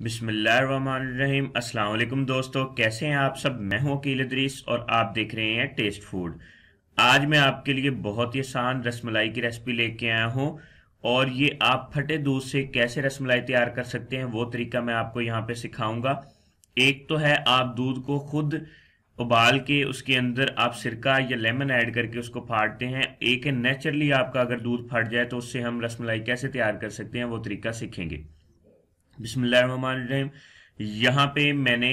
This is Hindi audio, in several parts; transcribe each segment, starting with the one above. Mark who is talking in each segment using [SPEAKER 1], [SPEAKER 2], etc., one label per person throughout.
[SPEAKER 1] बिस्मिल्लाहिर्रहमानिर्रहीम। अस्सलाम वालेकुम दोस्तों, कैसे हैं आप सब। मैं हूं अकील इदरीस और आप देख रहे हैं टेस्ट फूड। आज मैं आपके लिए बहुत ही आसान रसमलाई की रेसिपी लेके आया हूं और ये आप फटे दूध से कैसे रसमलाई तैयार कर सकते हैं वो तरीका मैं आपको यहाँ पे सिखाऊंगा। एक तो है आप दूध को खुद उबाल के उसके अंदर आप सिरका या लेमन ऐड करके उसको फाड़ते हैं। एक है नेचुरली आपका अगर दूध फट जाए तो उससे हम रसमलाई कैसे तैयार कर सकते हैं वो तरीका सीखेंगे। बिस्मिल्लाहिर्रहमानिर्रहीम। यहाँ पे मैंने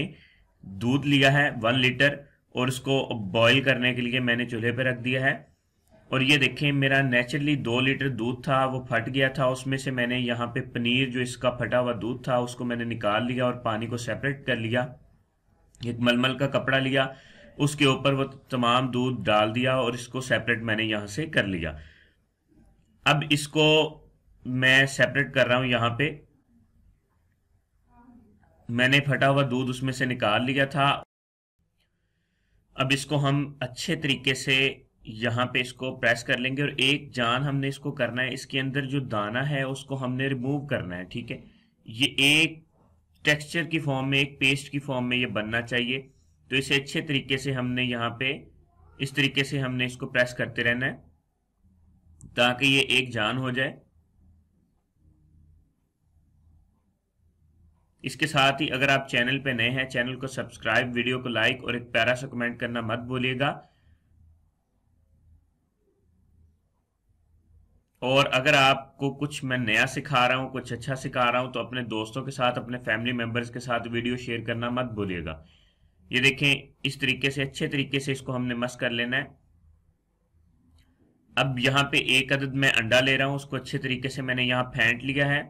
[SPEAKER 1] दूध लिया है 1 लीटर और उसको बॉईल करने के लिए मैंने चूल्हे पे रख दिया है। और ये देखें, मेरा नेचुरली 2 लीटर दूध था, वो फट गया था। उसमें से मैंने यहाँ पे पनीर जो इसका फटा हुआ दूध था उसको मैंने निकाल लिया और पानी को सेपरेट कर लिया। एक मलमल का कपड़ा लिया, उसके ऊपर वो तमाम दूध डाल दिया और इसको सेपरेट मैंने यहाँ से कर लिया। अब इसको मैं सेपरेट कर रहा हूँ। यहाँ पे मैंने फटा हुआ दूध उसमें से निकाल लिया था। अब इसको हम अच्छे तरीके से यहाँ पे इसको प्रेस कर लेंगे और एक जान हमने इसको करना है, इसके अंदर जो दाना है उसको हमने रिमूव करना है। ठीक है, ये एक टेक्सचर की फॉर्म में, एक पेस्ट की फॉर्म में ये बनना चाहिए। तो इसे अच्छे तरीके से हमने यहाँ पे इस तरीके से हमने इसको प्रेस करते रहना है ताकि ये एक जान हो जाए। इसके साथ ही अगर आप चैनल पे नए हैं, चैनल को सब्सक्राइब, वीडियो को लाइक और एक प्यारा सा कमेंट करना मत भूलिएगा। और अगर आपको कुछ मैं नया सिखा रहा हूं, कुछ अच्छा सिखा रहा हूं, तो अपने दोस्तों के साथ, अपने फैमिली मेंबर्स के साथ वीडियो शेयर करना मत भूलिएगा। ये देखें, इस तरीके से अच्छे तरीके से इसको हमने मस कर लेना है। अब यहाँ पे एक अदद मैं अंडा ले रहा हूं, उसको अच्छे तरीके से मैंने यहाँ फेंट लिया है।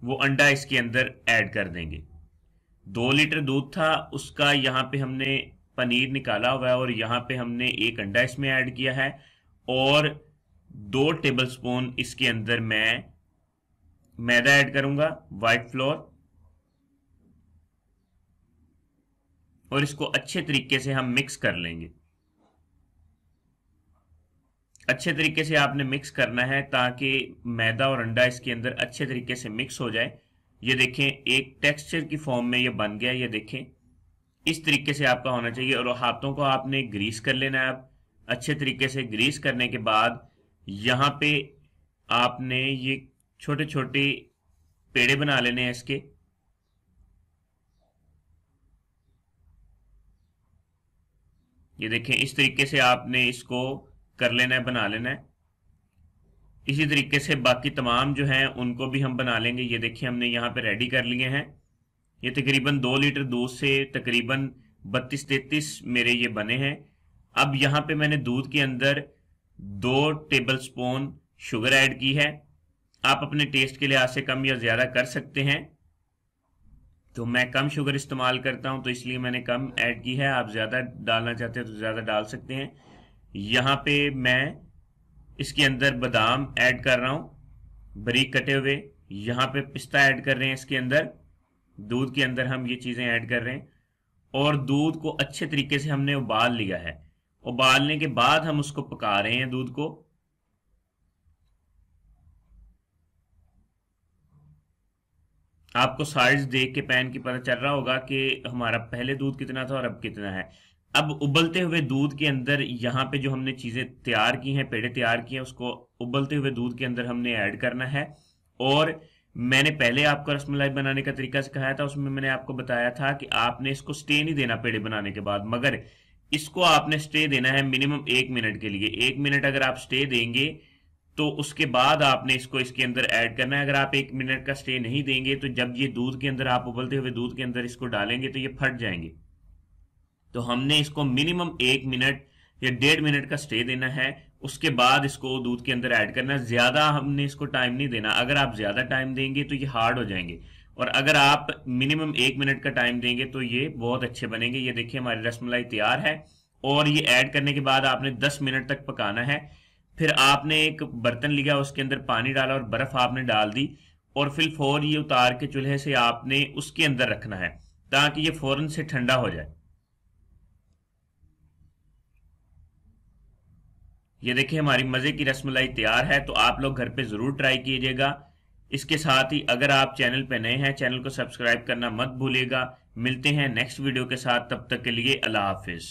[SPEAKER 1] वो अंडा इसके अंदर ऐड कर देंगे। 2 लीटर दूध था, उसका यहाँ पे हमने पनीर निकाला हुआ है और यहाँ पे हमने एक अंडा इसमें ऐड किया है और 2 टेबलस्पून इसके अंदर मैं मैदा ऐड करूंगा, वाइट फ्लोर। और इसको अच्छे तरीके से हम मिक्स कर लेंगे। अच्छे तरीके से आपने मिक्स करना है ताकि मैदा और अंडा इसके अंदर अच्छे तरीके से मिक्स हो जाए। ये देखें, एक टेक्सचर की फॉर्म में ये बन गया। ये देखें, इस तरीके से आपका होना चाहिए और हाथों को आपने ग्रीस कर लेना है। अब अच्छे तरीके से ग्रीस करने के बाद यहाँ पे आपने ये छोटे छोटे पेड़े बना लेने हैं इसके। ये देखें, इस तरीके से आपने इसको कर लेना है, बना लेना है। इसी तरीके से बाकी तमाम जो हैं उनको भी हम बना लेंगे। ये देखिए, हमने यहाँ पे रेडी कर लिए हैं। ये तकरीबन 2 लीटर दूध से तकरीबन 32-33 मेरे ये बने हैं। अब यहाँ पे मैंने दूध के अंदर 2 टेबलस्पून शुगर ऐड की है। आप अपने टेस्ट के लिहाज से कम या ज्यादा कर सकते हैं। तो मैं कम शुगर इस्तेमाल करता हूं तो इसलिए मैंने कम ऐड की है। आप ज्यादा डालना चाहते हैं तो ज्यादा डाल सकते हैं। यहाँ पे मैं इसके अंदर बादाम ऐड कर रहा हूं, बारीक कटे हुए। यहाँ पे पिस्ता ऐड कर रहे हैं इसके अंदर। दूध के अंदर हम ये चीजें ऐड कर रहे हैं और दूध को अच्छे तरीके से हमने उबाल लिया है। उबालने के बाद हम उसको पका रहे हैं दूध को। आपको साइज देख के पैन की पता चल रहा होगा कि हमारा पहले दूध कितना था और अब कितना है। अब उबलते हुए दूध के अंदर यहाँ पे जो हमने चीजें तैयार की हैं, पेड़े तैयार किए हैं, उसको उबलते हुए दूध के अंदर हमने ऐड करना है। और मैंने पहले आपको रसमलाई बनाने का तरीका सिखाया था, उसमें मैंने आपको बताया था कि आपने इसको स्टे नहीं देना पेड़े बनाने के बाद, मगर इसको आपने स्टे देना है मिनिमम 1 मिनट के लिए। 1 मिनट अगर आप स्टे देंगे तो उसके बाद आपने इसको इसके अंदर ऐड करना है। अगर आप 1 मिनट का स्टे नहीं देंगे तो जब ये दूध के अंदर, आप उबलते हुए दूध के अंदर इसको डालेंगे तो ये फट जाएंगे। तो हमने इसको मिनिमम 1 मिनट या 1.5 मिनट का स्टे देना है। उसके बाद इसको दूध के अंदर ऐड करना है। ज्यादा हमने इसको टाइम नहीं देना। अगर आप ज्यादा टाइम देंगे तो ये हार्ड हो जाएंगे और अगर आप मिनिमम 1 मिनट का टाइम देंगे तो ये बहुत अच्छे बनेंगे। ये देखिए, हमारी रसमलाई तैयार है और ये ऐड करने के बाद आपने 10 मिनट तक पकाना है। फिर आपने एक बर्तन लिया, उसके अंदर पानी डाला और बर्फ आपने डाल दी और फिर फौरन ये उतार के चूल्हे से आपने उसके अंदर रखना है ताकि ये फौरन से ठंडा हो जाए। ये देखिए, हमारी मजे की रसमलाई तैयार है। तो आप लोग घर पे जरूर ट्राई कीजिएगा। इसके साथ ही अगर आप चैनल पे नए हैं, चैनल को सब्सक्राइब करना मत भूलिएगा। मिलते हैं नेक्स्ट वीडियो के साथ, तब तक के लिए अल्लाह हाफिज।